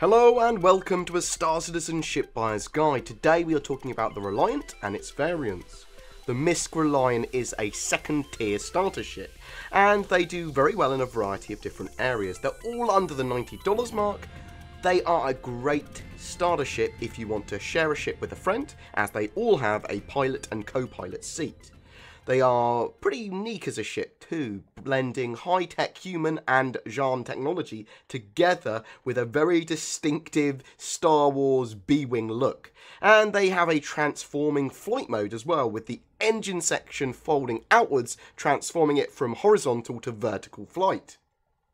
Hello and welcome to a Star Citizen Ship Buyer's Guide. Today we are talking about the Reliant and its variants. The MISC Reliant is a second tier starter ship, and they do very well in a variety of different areas. They're all under the $90 mark. They are a great starter ship if you want to share a ship with a friend, as they all have a pilot and co-pilot seat. They are pretty unique as a ship too, blending high-tech human and genre technology together with a very distinctive Star Wars B-Wing look. And they have a transforming flight mode as well, with the engine section folding outwards, transforming it from horizontal to vertical flight.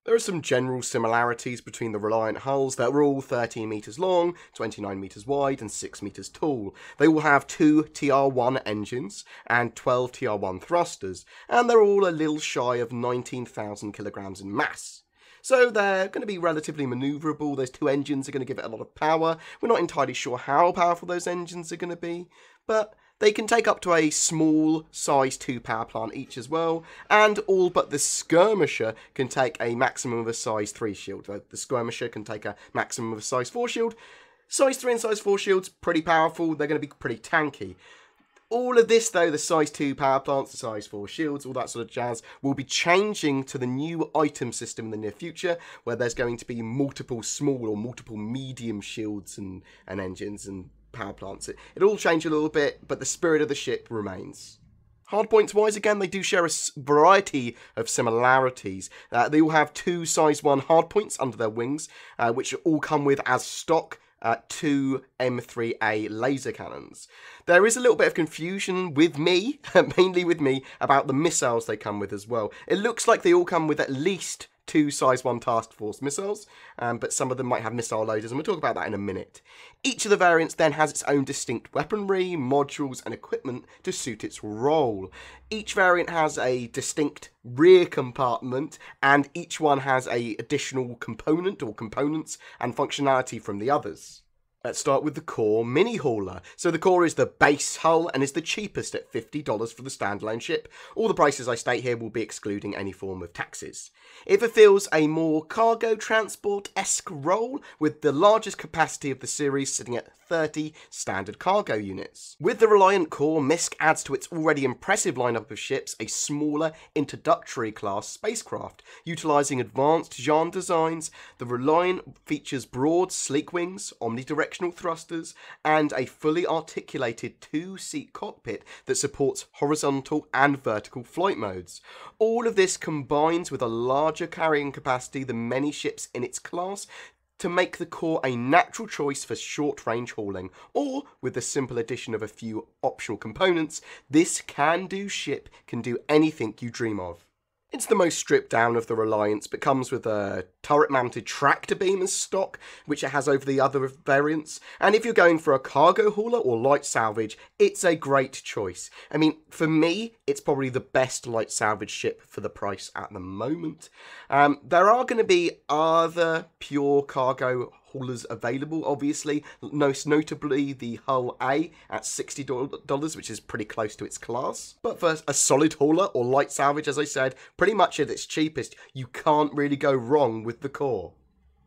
There are some general similarities between the Reliant hulls. They're all 13 meters long, 29 meters wide, and 6 meters tall. They all have 2 TR1 engines and 12 TR1 thrusters, and they're all a little shy of 19,000 kilograms in mass. So they're going to be relatively manoeuvrable. Those 2 engines are going to give it a lot of power. We're not entirely sure how powerful those engines are going to be, but they can take up to a small size 2 power plant each as well, and all but the Skirmisher can take a maximum of a size 3 shield. The Skirmisher can take a maximum of a size 4 shield. Size 3 and size 4 shields, pretty powerful, they're going to be pretty tanky. All of this though, the size 2 power plants, the size 4 shields, all that sort of jazz, will be changing to the new item system in the near future, where there's going to be multiple small or multiple medium shields and engines and power plants. It all changed a little bit, but the spirit of the ship remains. Hardpoints wise, again, they do share a variety of similarities. They all have 2 size 1 hardpoints under their wings, which all come with, as stock, 2 M3A laser cannons. There is a little bit of confusion with me, mainly with me, about the missiles they come with as well. It looks like they all come with at least 2 size 1 task force missiles, but some of them might have missile loaders, and we'll talk about that in a minute. Each of the variants then has its own distinct weaponry, modules, and equipment to suit its role. Each variant has a distinct rear compartment, and each one has an additional component or components and functionality from the others. Let's start with the core mini hauler. So the core is the base hull and is the cheapest at $50 for the standalone ship. All the prices I state here will be excluding any form of taxes. It fulfills a more cargo transport-esque role, with the largest capacity of the series sitting at 30 standard cargo units. With the Reliant core, MISC adds to its already impressive lineup of ships a smaller introductory class spacecraft. Utilising advanced genre designs, the Reliant features broad, sleek wings, omnidirectional thrusters, and a fully articulated 2-seat cockpit that supports horizontal and vertical flight modes. All of this combines with a larger carrying capacity than many ships in its class to make the core a natural choice for short-range hauling, or with the simple addition of a few optional components, this can-do ship can do anything you dream of. It's the most stripped down of the Reliants, but comes with a turret-mounted tractor beam as stock, which it has over the other variants. And if you're going for a cargo hauler or light salvage, it's a great choice. I mean, for me, it's probably the best light salvage ship for the price at the moment. There are going to be other pure cargo haulers available, obviously, most notably the Hull A at $60, which is pretty close to its class. But for a solid hauler or light salvage, as I said, pretty much at its cheapest, you can't really go wrong with the core.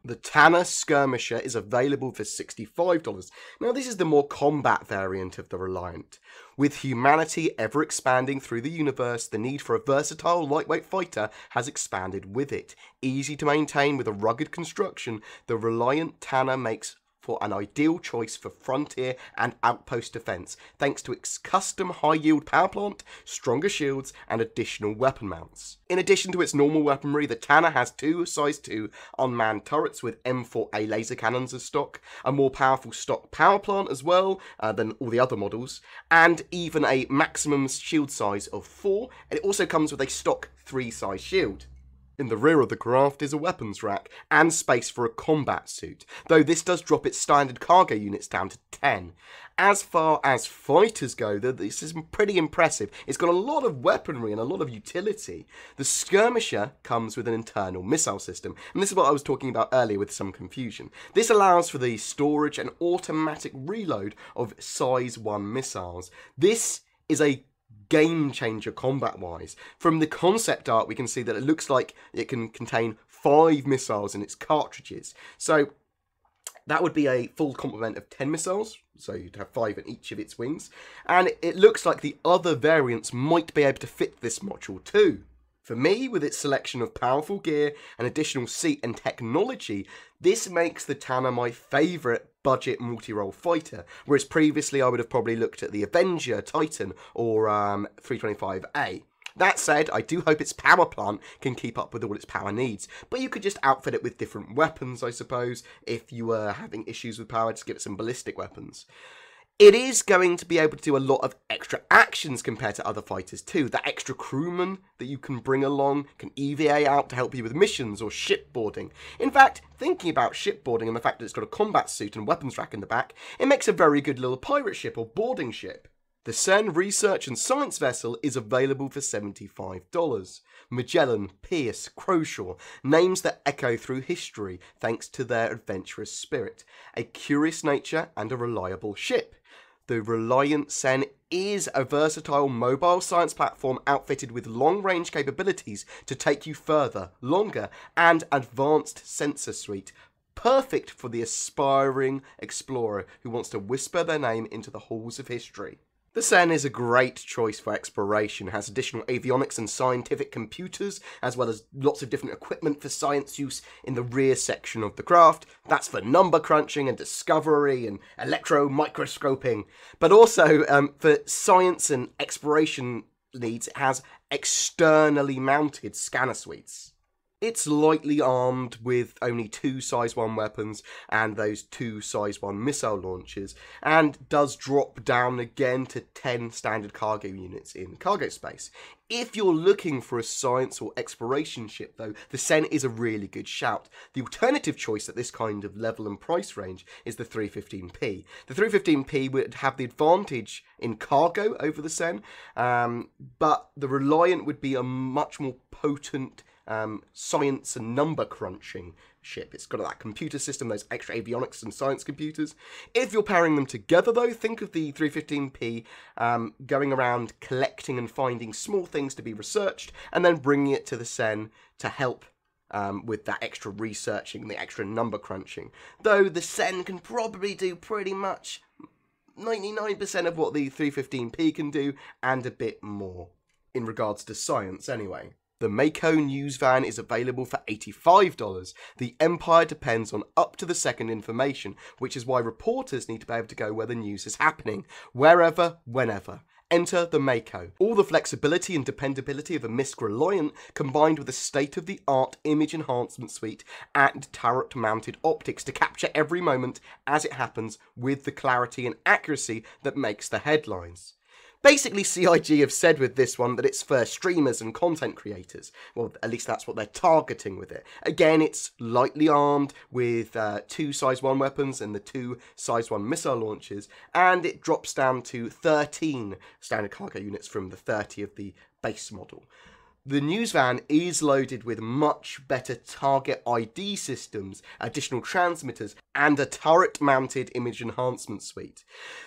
The Tana Skirmisher is available for $65. Now this is the more combat variant of the Reliant. With humanity ever expanding through the universe, the need for a versatile lightweight fighter has expanded with it. Easy to maintain with a rugged construction, the Reliant Tana makes for an ideal choice for frontier and outpost defense, thanks to its custom high-yield power plant, stronger shields, and additional weapon mounts. In addition to its normal weaponry, the Tana has 2 size 2 unmanned turrets with M4A laser cannons as stock, a more powerful stock power plant as well than all the other models, and even a maximum shield size of 4, and it also comes with a stock 3 size shield. In the rear of the craft is a weapons rack and space for a combat suit, though this does drop its standard cargo units down to 10. As far as fighters go, this is pretty impressive. It's got a lot of weaponry and a lot of utility. The Skirmisher comes with an internal missile system, and this is what I was talking about earlier with some confusion. This allows for the storage and automatic reload of size 1 missiles. This is a game changer combat wise. From the concept art we can see that it looks like it can contain 5 missiles in its cartridges. So That would be a full complement of 10 missiles, so you'd have 5 in each of its wings, and it looks like the other variants might be able to fit this module too. For me, with its selection of powerful gear and additional seat and technology, this makes the Tana my favourite budget multi-role fighter, whereas previously I would have probably looked at the Avenger, Titan, or 325A. That said, I do hope its power plant can keep up with all its power needs, but you could just outfit it with different weapons, I suppose, if you were having issues with power, just give it some ballistic weapons. It is going to be able to do a lot of extra actions compared to other fighters too. That extra crewman that you can bring along can EVA out to help you with missions or shipboarding. In fact, thinking about shipboarding and the fact that it's got a combat suit and weapons rack in the back, it makes a very good little pirate ship or boarding ship. The Sen Research and Science vessel is available for $75. Magellan, Pierce, Croshaw, names that echo through history thanks to their adventurous spirit, a curious nature and a reliable ship. The Reliant Sen is a versatile mobile science platform outfitted with long-range capabilities to take you further, longer, and advanced sensor suite, perfect for the aspiring explorer who wants to whisper their name into the halls of history. The Sen is a great choice for exploration, has additional avionics and scientific computers, as well as lots of different equipment for science use in the rear section of the craft. That's for number crunching and discovery and electro-microscoping. But also for science and exploration needs, it has externally mounted scanner suites. It's lightly armed with only 2 size 1 weapons and those 2 size 1 missile launchers, and does drop down again to 10 standard cargo units in cargo space. If you're looking for a science or exploration ship though, the Sen is a really good shout. The alternative choice at this kind of level and price range is the 315p. The 315p would have the advantage in cargo over the Sen, but the Reliant would be a much more potent science and number crunching ship. It's got that computer system, those extra avionics and science computers. If you're pairing them together though, think of the 315p going around collecting and finding small things to be researched and then bringing it to the Sen to help with that extra researching, the extra number crunching. Though the Sen can probably do pretty much 99% of what the 315p can do and a bit more in regards to science anyway. The Mako news van is available for $85. The Empire depends on up-to-the-second information, which is why reporters need to be able to go where the news is happening, wherever, whenever. Enter the Mako. All the flexibility and dependability of a MISC Reliant combined with a state-of-the-art image enhancement suite and turret-mounted optics to capture every moment as it happens with the clarity and accuracy that makes the headlines. Basically, CIG have said with this one that it's for streamers and content creators. Well, at least that's what they're targeting with it. Again, it's lightly armed with 2 size 1 weapons and the 2 size 1 missile launchers, and it drops down to 13 standard cargo units from the 30 of the base model. The news van is loaded with much better target ID systems, additional transmitters, and a turret-mounted image enhancement suite.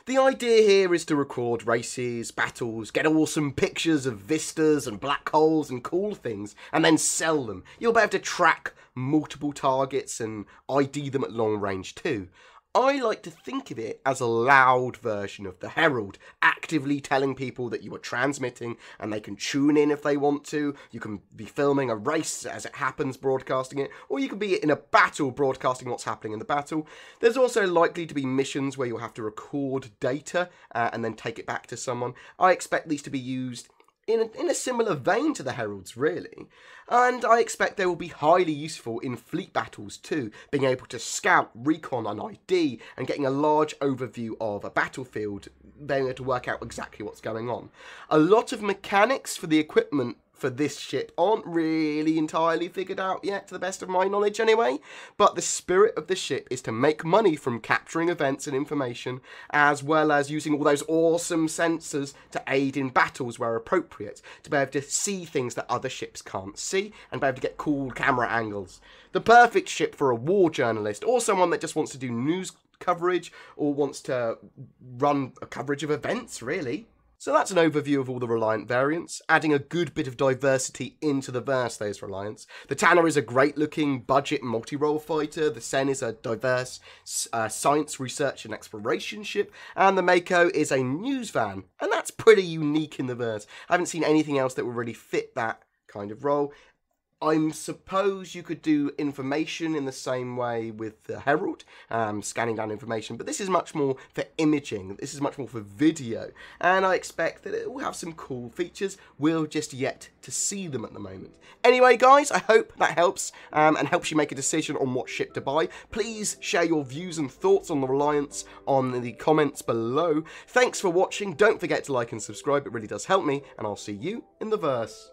The idea here is to record races, battles, get awesome pictures of vistas and black holes and cool things, and then sell them. You'll be able to track multiple targets and ID them at long range too. I like to think of it as a loud version of the Herald, actively telling people that you are transmitting and they can tune in if they want to. You can be filming a race as it happens, broadcasting it, or you can be in a battle, broadcasting what's happening in the battle. There's also likely to be missions where you'll have to record data and then take it back to someone. I expect these to be used in a similar vein to the Heralds, really. And I expect they will be highly useful in fleet battles too, being able to scout, recon and ID, and getting a large overview of a battlefield, being able to work out exactly what's going on. A lot of mechanics for the equipment for this ship aren't really entirely figured out yet, to the best of my knowledge anyway, but the spirit of the ship is to make money from capturing events and information, as well as using all those awesome sensors to aid in battles where appropriate, to be able to see things that other ships can't see, and be able to get cool camera angles. The perfect ship for a war journalist, or someone that just wants to do news coverage, or wants to run a coverage of events, really. So that's an overview of all the Reliant variants, adding a good bit of diversity into the verse, those Reliants. The Tana is a great looking budget multi-role fighter, the Sen is a diverse science research and exploration ship, and the Mako is a news van, and that's pretty unique in the verse. I haven't seen anything else that will really fit that kind of role. I suppose you could do information in the same way with the Herald, scanning down information, but this is much more for imaging, this is much more for video, and I expect that it will have some cool features. We're just yet to see them at the moment. Anyway guys, I hope that helps, and helps you make a decision on what ship to buy. Please share your views and thoughts on the Reliance on the comments below. Thanks for watching, don't forget to like and subscribe, it really does help me, and I'll see you in the verse.